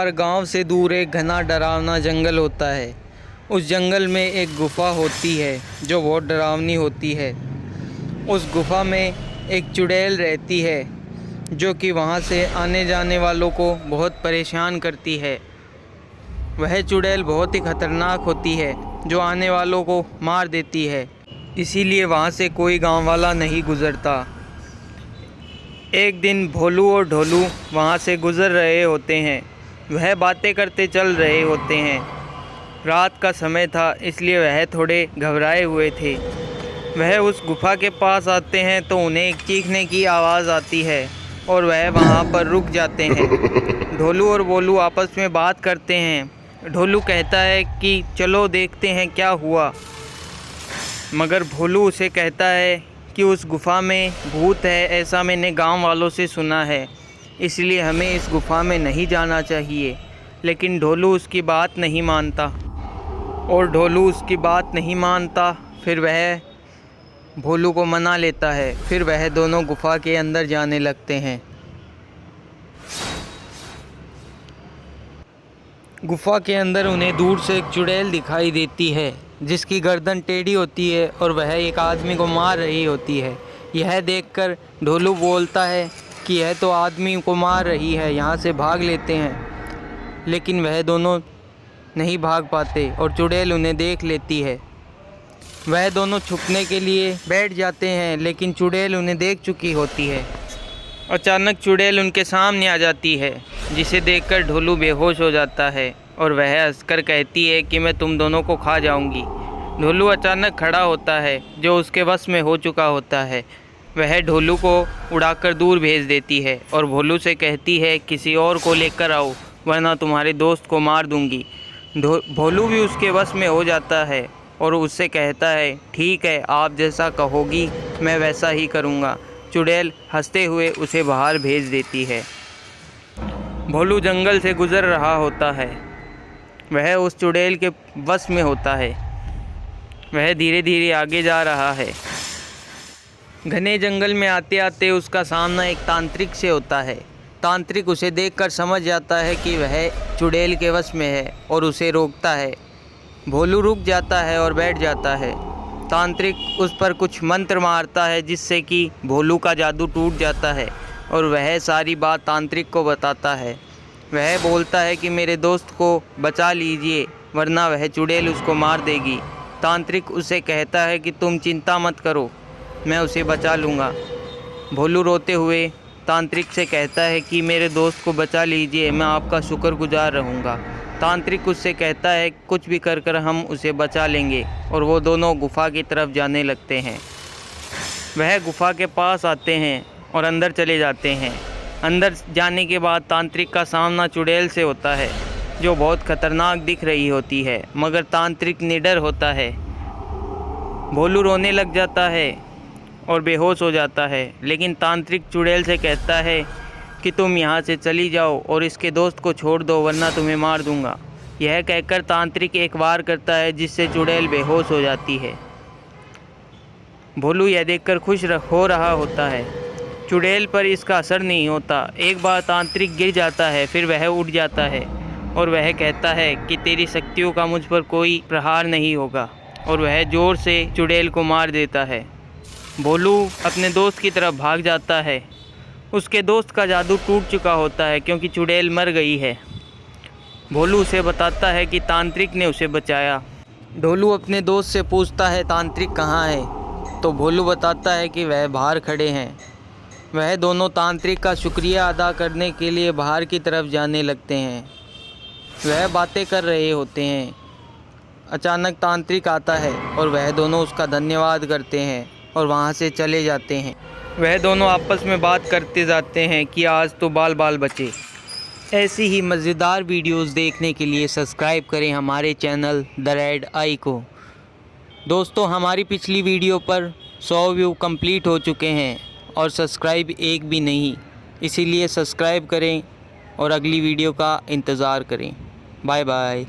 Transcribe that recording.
पर गांव से दूर एक घना डरावना जंगल होता है। उस जंगल में एक गुफ़ा होती है जो बहुत डरावनी होती है। उस गुफ़ा में एक चुड़ैल रहती है जो कि वहां से आने जाने वालों को बहुत परेशान करती है। वह चुड़ैल बहुत ही ख़तरनाक होती है जो आने वालों को मार देती है, इसीलिए वहां से कोई गांव वाला नहीं गुज़रता। एक दिन भोलू और ढोलू वहाँ से गुज़र रहे होते हैं। वह बातें करते चल रहे होते हैं। रात का समय था, इसलिए वह थोड़े घबराए हुए थे। वह उस गुफ़ा के पास आते हैं तो उन्हें एक चीखने की आवाज़ आती है और वह वहाँ पर रुक जाते हैं। ढोलू और भोलू आपस में बात करते हैं। ढोलू कहता है कि चलो देखते हैं क्या हुआ, मगर भोलू उसे कहता है कि उस गुफ़ा में भूत है, ऐसा मैंने गांव वालों से सुना है, इसलिए हमें इस गुफ़ा में नहीं जाना चाहिए। लेकिन ढोलू उसकी बात नहीं मानता और ढोलू उसकी बात नहीं मानता। फिर वह भोलू को मना लेता है। फिर वह दोनों गुफ़ा के अंदर जाने लगते हैं। गुफ़ा के अंदर उन्हें दूर से एक चुड़ैल दिखाई देती है जिसकी गर्दन टेढ़ी होती है और वह एक आदमी को मार रही होती है। यह देखकर ढोलू बोलता है कि यह तो आदमी को मार रही है, यहाँ से भाग लेते हैं। लेकिन वह दोनों नहीं भाग पाते और चुड़ैल उन्हें देख लेती है। वह दोनों छुपने के लिए बैठ जाते हैं, लेकिन चुड़ैल उन्हें देख चुकी होती है। अचानक चुड़ैल उनके सामने आ जाती है, जिसे देखकर ढोलू बेहोश हो जाता है और वह हंसकर कहती है कि मैं तुम दोनों को खा जाऊंगी। ढोलू अचानक खड़ा होता है, जो उसके वश में हो चुका होता है। वह ढोलू को उड़ाकर दूर भेज देती है और भोलू से कहती है किसी और को लेकर आओ, वरना तुम्हारे दोस्त को मार दूंगी। भोलू भी उसके वश में हो जाता है और उससे कहता है ठीक है, आप जैसा कहोगी मैं वैसा ही करूँगा। चुड़ैल हंसते हुए उसे बाहर भेज देती है। भोलू जंगल से गुज़र रहा होता है। वह उस चुड़ैल के वश में होता है। वह धीरे धीरे आगे जा रहा है। घने जंगल में आते आते उसका सामना एक तांत्रिक से होता है। तांत्रिक उसे देखकर समझ जाता है कि वह चुड़ैल के वश में है और उसे रोकता है। भोलू रुक जाता है और बैठ जाता है। तांत्रिक उस पर कुछ मंत्र मारता है जिससे कि भोलू का जादू टूट जाता है और वह सारी बात तांत्रिक को बताता है। वह बोलता है कि मेरे दोस्त को बचा लीजिए, वरना वह चुड़ैल उसको मार देगी। तांत्रिक उसे कहता है कि तुम चिंता मत करो, मैं उसे बचा लूँगा। भोलू रोते हुए तांत्रिक से कहता है कि मेरे दोस्त को बचा लीजिए, मैं आपका शुक्रगुजार रहूँगा। तांत्रिक उससे कहता है कुछ भी कर हम उसे बचा लेंगे और वो दोनों गुफ़ा की तरफ जाने लगते हैं। वह गुफ़ा के पास आते हैं और अंदर चले जाते हैं। अंदर जाने के बाद तांत्रिक का सामना चुड़ैल से होता है, जो बहुत ख़तरनाक दिख रही होती है, मगर तांत्रिक निडर होता है। भोलू रोने लग जाता है और बेहोश हो जाता है, लेकिन तांत्रिक चुड़ैल से कहता है कि तुम यहाँ से चली जाओ और इसके दोस्त को छोड़ दो, वरना तुम्हें मार दूंगा। यह कहकर तांत्रिक एक वार करता है जिससे चुड़ैल बेहोश हो जाती है। भोलू यह देखकर खुश हो रहा होता है। चुड़ैल पर इसका असर नहीं होता। एक बार तांत्रिक गिर जाता है, फिर वह उठ जाता है और वह कहता है कि तेरी शक्तियों का मुझ पर कोई प्रहार नहीं होगा, और वह ज़ोर से चुड़ैल को मार देता है। भोलू अपने दोस्त की तरफ भाग जाता है। उसके दोस्त का जादू टूट चुका होता है क्योंकि चुड़ैल मर गई है। भोलू उसे बताता है कि तांत्रिक ने उसे बचाया। ढोलू अपने दोस्त से पूछता है तांत्रिक कहाँ है, तो भोलू बताता है कि वह बाहर खड़े हैं। वह दोनों तांत्रिक का शुक्रिया अदा करने के लिए बाहर की तरफ जाने लगते हैं। वह बातें कर रहे होते हैं। अचानक तांत्रिक आता है और वह दोनों उसका धन्यवाद करते हैं और वहाँ से चले जाते हैं। वह दोनों आपस में बात करते जाते हैं कि आज तो बाल बाल बचे। ऐसी ही मज़ेदार वीडियोस देखने के लिए सब्सक्राइब करें हमारे चैनल द रेड आई को। दोस्तों, हमारी पिछली वीडियो पर 100 व्यू कंप्लीट हो चुके हैं और सब्सक्राइब एक भी नहीं, इसीलिए सब्सक्राइब करें और अगली वीडियो का इंतज़ार करें। Bye bye.